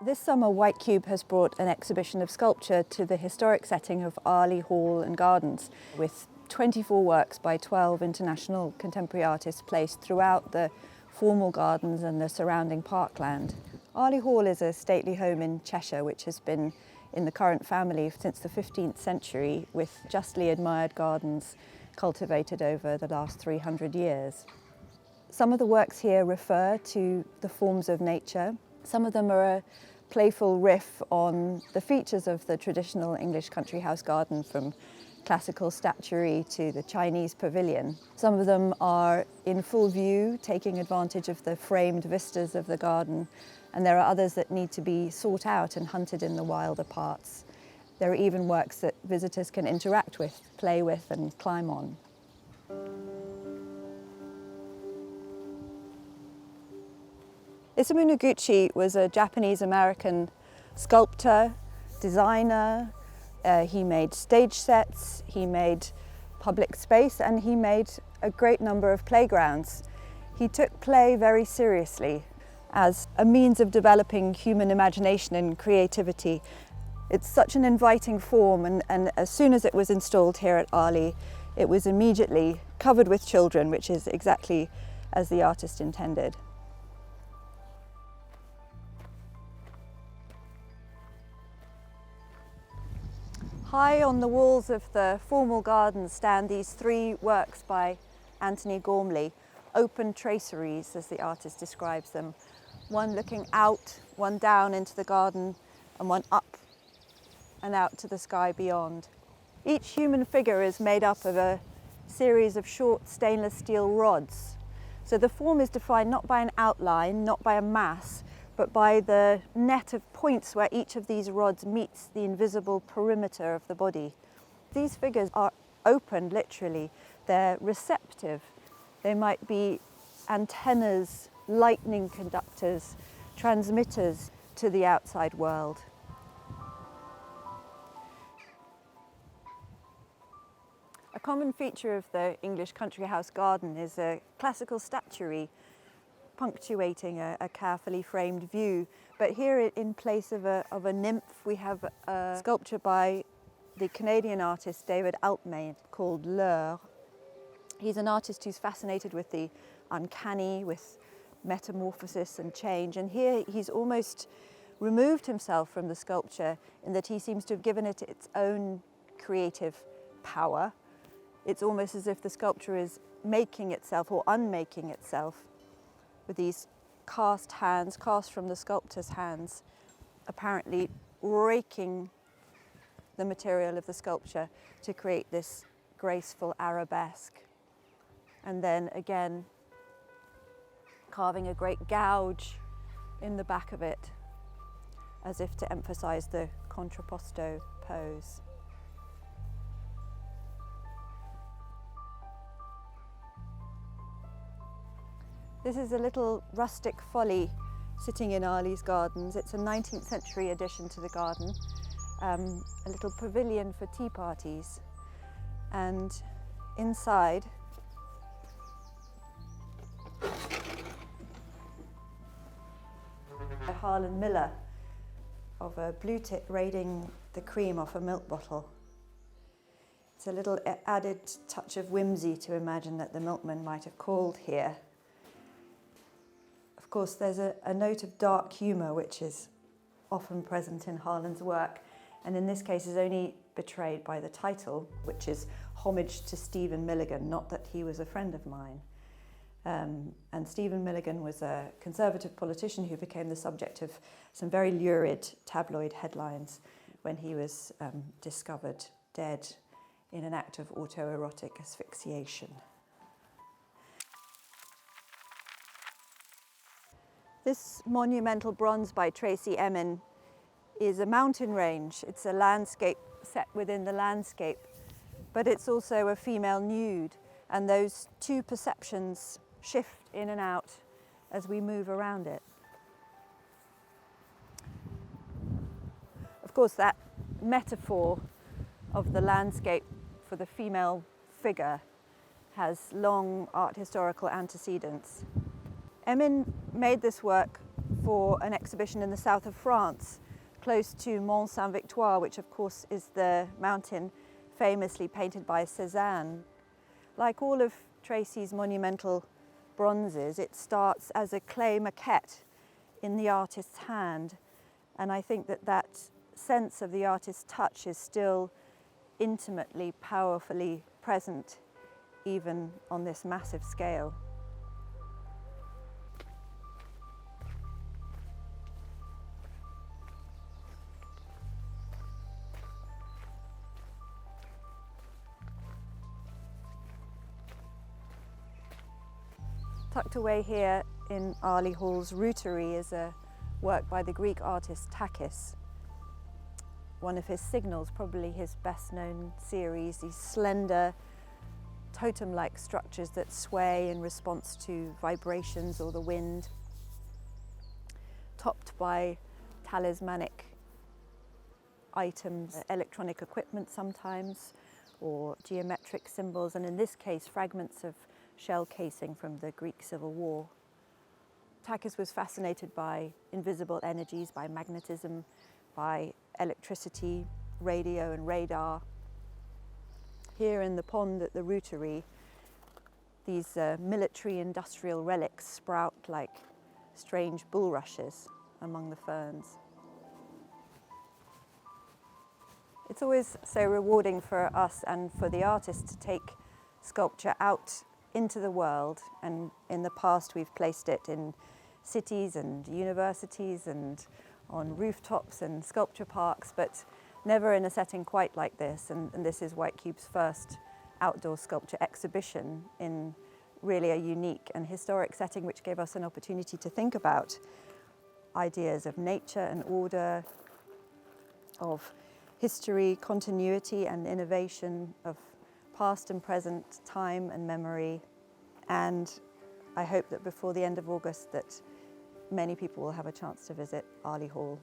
This summer, White Cube has brought an exhibition of sculpture to the historic setting of Arley Hall Gardens, with 24 works by 12 international contemporary artists placed throughout the formal gardens and the surrounding parkland. Arley Hall is a stately home in Cheshire which has been in the current family since the 15th century, with justly admired gardens cultivated over the last 300 years. Some of the works here refer to the forms of nature. Some of them are a playful riff on the features of the traditional English country house garden, from classical statuary to the Chinese pavilion. Some of them are in full view, taking advantage of the framed vistas of the garden, and there are others that need to be sought out and hunted in the wilder parts. There are even works that visitors can interact with, play with, and climb on. Isamu Noguchi was a Japanese-American sculptor, designer. He made stage sets, he made public space, and he made a great number of playgrounds. He took play very seriously as a means of developing human imagination and creativity. It's such an inviting form, and as soon as it was installed here at Arley, it was immediately covered with children, which is exactly as the artist intended. High on the walls of the formal gardens stand these three works by Antony Gormley, open traceries as the artist describes them. One looking out, one down into the garden, and one up and out to the sky beyond. Each human figure is made up of a series of short stainless steel rods. So the form is defined not by an outline, not by a mass, but by the net of points where each of these rods meets the invisible perimeter of the body. These figures are open, literally. They're receptive. They might be antennas, lightning conductors, transmitters to the outside world. A common feature of the English country house garden is a classical statuary punctuating a carefully framed view. But here, in place of a nymph, we have a sculpture by the Canadian artist David Altman called L'Heure. He's an artist who's fascinated with the uncanny, with metamorphosis and change. And here he's almost removed himself from the sculpture in that he seems to have given it its own creative power. It's almost as if the sculpture is making itself or unmaking itself, with these cast hands, cast from the sculptor's hands, apparently raking the material of the sculpture to create this graceful arabesque. And then again, carving a great gouge in the back of it, as if to emphasize the contrapposto pose. This is a little rustic folly sitting in Arley's gardens. It's a 19th century addition to the garden, a little pavilion for tea parties. And inside, a Harlan Miller of a blue tit raiding the cream off a milk bottle. It's a little added touch of whimsy to imagine that the milkman might have called here. Of course, there's a note of dark humour which is often present in Harlan's work, and in this case is only betrayed by the title, which is Homage to Stephen Milligan, not that he was a friend of mine. And Stephen Milligan was a Conservative politician who became the subject of some very lurid tabloid headlines when he was discovered dead in an act of autoerotic asphyxiation. This monumental bronze by Tracey, Emin, is a mountain range. It's a landscape set within the landscape, but it's also a female nude, and those two perceptions shift in and out as we move around it. Of course, that metaphor of the landscape for the female figure has long art historical antecedents. Emin made this work for an exhibition in the south of France, close to Mont Saint-Victoire, which of course is the mountain famously painted by Cézanne. Like all of Tracey's monumental bronzes, it starts as a clay maquette in the artist's hand, and I think that that sense of the artist's touch is still intimately, powerfully present even on this massive scale. Tucked away here in Arley Hall's rootery is a work by the Greek artist Takis. One of his signals, probably his best known series, these slender totem-like structures that sway in response to vibrations or the wind, topped by talismanic items, electronic equipment sometimes, or geometric symbols, and in this case fragments of shell casing from the Greek Civil War. Takis was fascinated by invisible energies, by magnetism, by electricity, radio and radar. Here in the pond at the rootery, these military industrial relics sprout like strange bulrushes among the ferns. It's always so rewarding for us and for the artist to take sculpture out into the world, and in the past we've placed it in cities and universities and on rooftops and sculpture parks, but never in a setting quite like this, and this is White Cube's first outdoor sculpture exhibition in really a unique and historic setting, which gave us an opportunity to think about ideas of nature and order, of history, continuity and innovation, of past and present, time and memory. And I hope that before the end of August that many people will have a chance to visit Arley Hall.